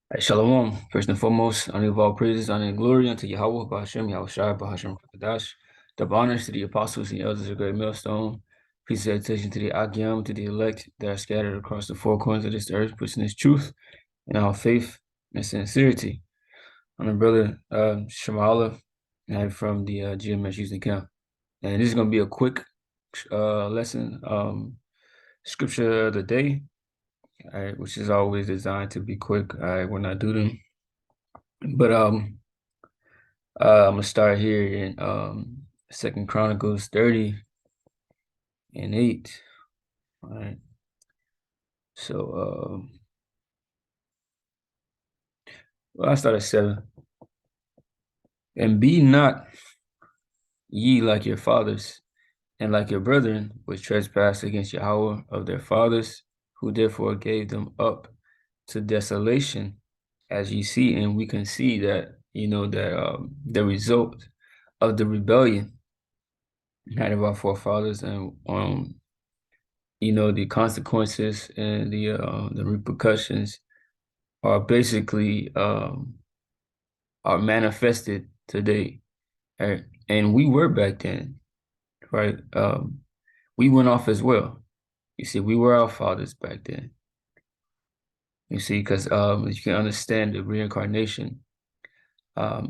Hey, Shalom. First and foremost, I give all praises, honor, and glory unto YAHAWAH, Bahashem, Yahushua, Bahashem, Kadash. Double honors to the apostles and elders of the great millstone. Peace and salutation to the Agyam, to the elect that are scattered across the four corners of this earth, pushing this truth and our faith and sincerity. I'm a brother, Shamala, and from the GMS Houston camp. And this is going to be a quick lesson, scripture of the day, all right, which is always designed to be quick, all right, when I do them. But I'm gonna start here in Second Chronicles 30:8. All right. So well, I start at 7. And be not ye like your fathers, and like your brethren, which trespassed against Yahweh of their fathers, who therefore gave them up to desolation, as ye see, and we can see that that the result of the rebellion of our forefathers, and the consequences and the repercussions are basically are manifested today, right? And we were back then, right? We went off as well. You see, we were our fathers back then. You see, because you can understand the reincarnation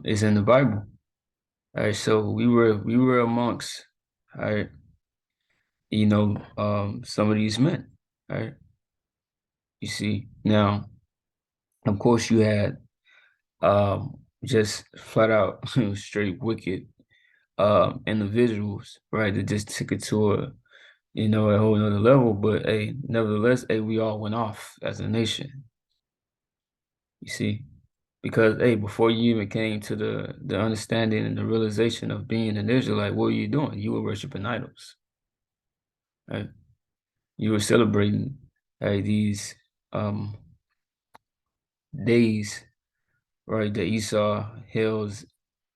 is in the Bible. All right, so we were amongst, all right, some of these men, all right. You see, now, of course, you had just flat out straight wicked individuals, right, that just took it to a whole nother level. But hey, nevertheless, hey, we all went off as a nation, you see, because hey, before you even came to the understanding and the realization of being an Israelite, what were you doing? You were worshiping idols, right? You were celebrating these um days, right, that Esau held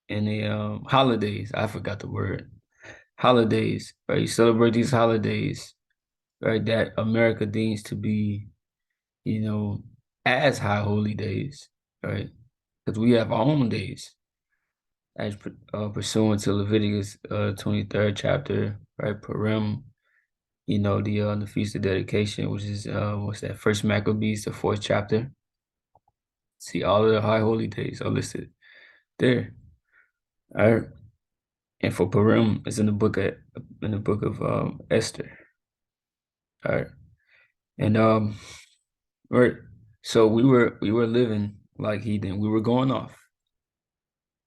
in the holidays. I forgot the word. Holidays, right? You celebrate these holidays, right, that America deems to be, as high holy days, right? Because we have our own days, as pursuant to Leviticus 23rd chapter, right? Purim, the Feast of Dedication, which is what's that? First Maccabees, the 4th chapter. See, all of the high holy days are listed there. All right. And for Purim, it's in the book of Esther. All right. And right. So we were living like heathen. We were going off.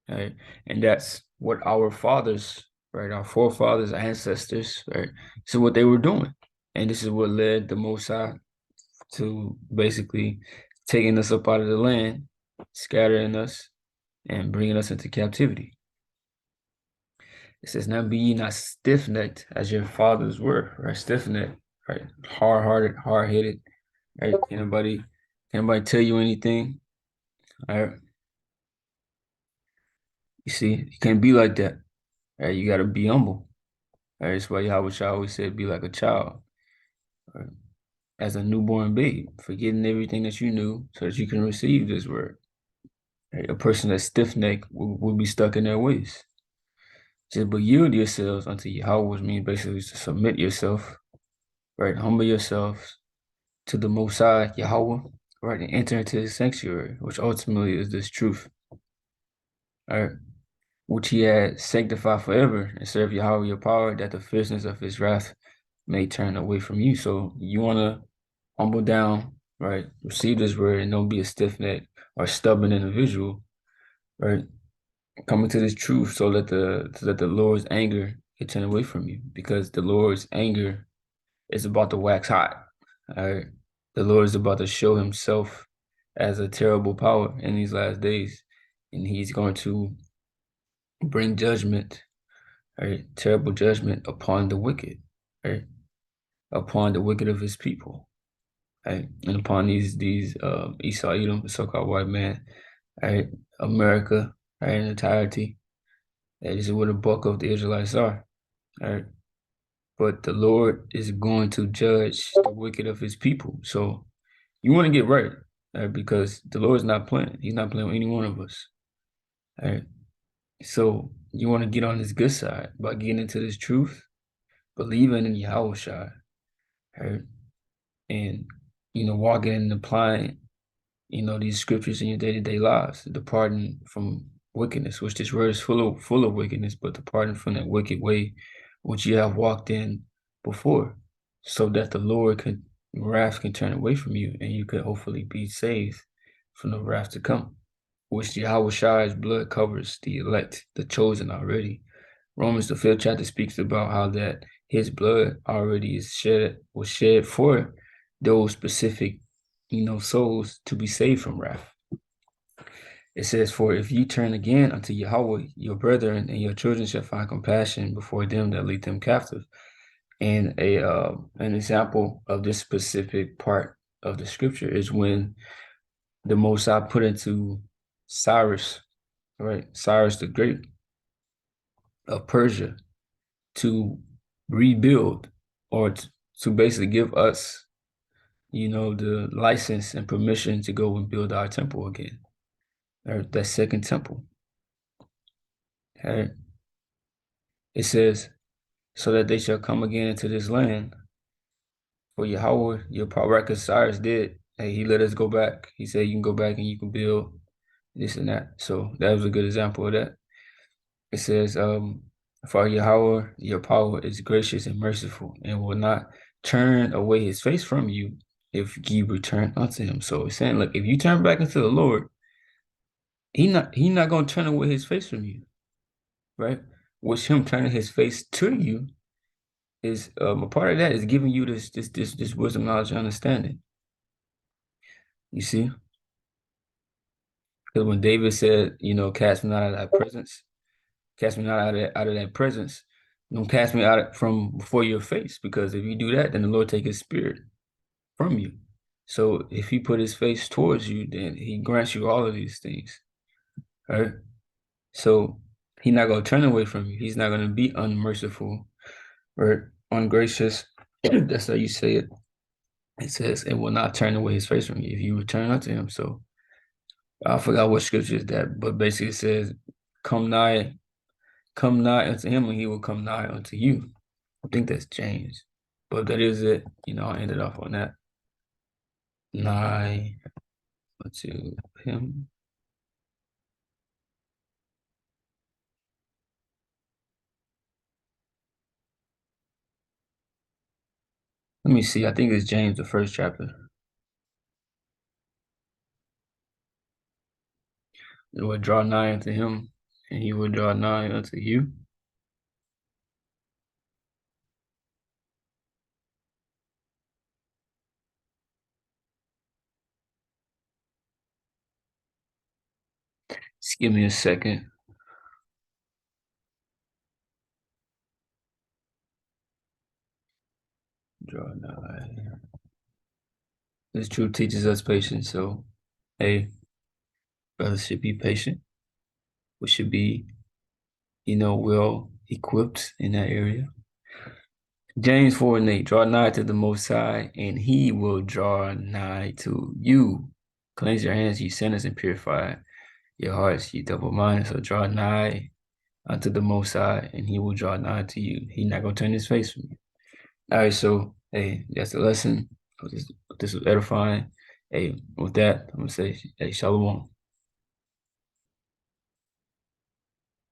Right. And that's what our fathers, right, our forefathers, ancestors, right, this is what they were doing. And this is what led the Most High to basically taking us up out of the land, scattering us, and bringing us into captivity. It says, now be ye not stiff-necked as your fathers were, right? Stiff-necked, right? Hard-hearted, hard-headed, right? Can anybody tell you anything? All right. You see, you can't be like that. Right? You gotta be humble. Right? That's why Yahweh always said, be like a child, right? As a newborn babe, forgetting everything that you knew so that you can receive this word. Right? A person that's stiff-necked will be stuck in their ways. Just but yield yourselves unto Yahweh, which means basically to submit yourself, right? Humble yourselves to the Most High, Yahweh, right? And enter into his sanctuary, which ultimately is this truth, right? Which he had sanctified forever, and serve Yahweh your power, that the fierceness of his wrath may turn away from you. So you want to humble down, right? Receive this word and don't be a stiff-necked or stubborn individual, right? Coming to this truth so that the Lord's anger can turn away from you, because the Lord's anger is about to wax hot. All right. The Lord is about to show himself as a terrible power in these last days. And he's going to bring judgment, right? Terrible judgment upon the wicked, right? Upon the wicked of his people, right? And upon these Esau, Edom, the so-called white man, right? America, right, in entirety. That is where the bulk of the Israelites are, right? But the Lord is going to judge the wicked of his people. So you want to get right. because the Lord's not playing. He's not playing with any one of us. All right. So you want to get on this good side by getting into this truth, believing in YAHAWAH, right? And walking and applying, these scriptures in your day-to-day lives, departing from wickedness, which this world is full of wickedness, but departing from that wicked way which you have walked in before, so that the Lord wrath can turn away from you and you could hopefully be saved from the wrath to come, which YAHAWAH's blood covers the elect, the chosen already. Romans the 5th chapter speaks about how that his blood already was shed for those specific, souls to be saved from wrath. It says, "For if you turn again unto Yahweh, your brethren and your children shall find compassion before them that lead them captive." And an example of this specific part of the scripture is when the Most High put into Cyrus, right, Cyrus the Great of Persia, to rebuild, or to basically give us, the license and permission to go and build our temple again, or that second temple. Okay. It says, so that they shall come again into this land. For Yahweh, your power, because Cyrus did. Hey, he let us go back. He said you can go back and you can build this and that. So that was a good example of that. It says, for Yahweh, your power is gracious and merciful, and will not turn away his face from you if ye return unto him. So it's saying, look, if you turn back into the Lord, he not gonna turn away his face from you, right? Which him turning his face to you is a part of that is giving you this wisdom, knowledge, and understanding. You see? Because when David said, cast me not out of that presence, cast me not out of that presence, don't cast me out from before your face, because if you do that, then the Lord take his spirit from you. So if he put his face towards you, then he grants you all of these things. Right? So he's not gonna turn away from you. He's not gonna be unmerciful or ungracious. That's how you say it. It says it will not turn away his face from you if you return unto him. So I forgot what scripture is that, but basically it says, come nigh unto him and he will come nigh unto you. I think that's James. But that is it. I ended off on that. Nigh unto him. Let me see. I think it's James, the first chapter. It will draw nigh unto him, and he will draw nigh unto you. Just give me a second. Draw nigh. This truth teaches us patience. So, hey, brothers should be patient. We should be, well equipped in that area. James 4:8, draw nigh to the Most High, and he will draw nigh to you. Cleanse your hands, ye sinners, and purify your hearts, ye double-minded. So draw nigh unto the Most High, and he will draw nigh to you. He's not going to turn his face from you. All right, so, hey, that's the lesson. This was edifying. Hey, with that, I'm going to say, hey, shalom.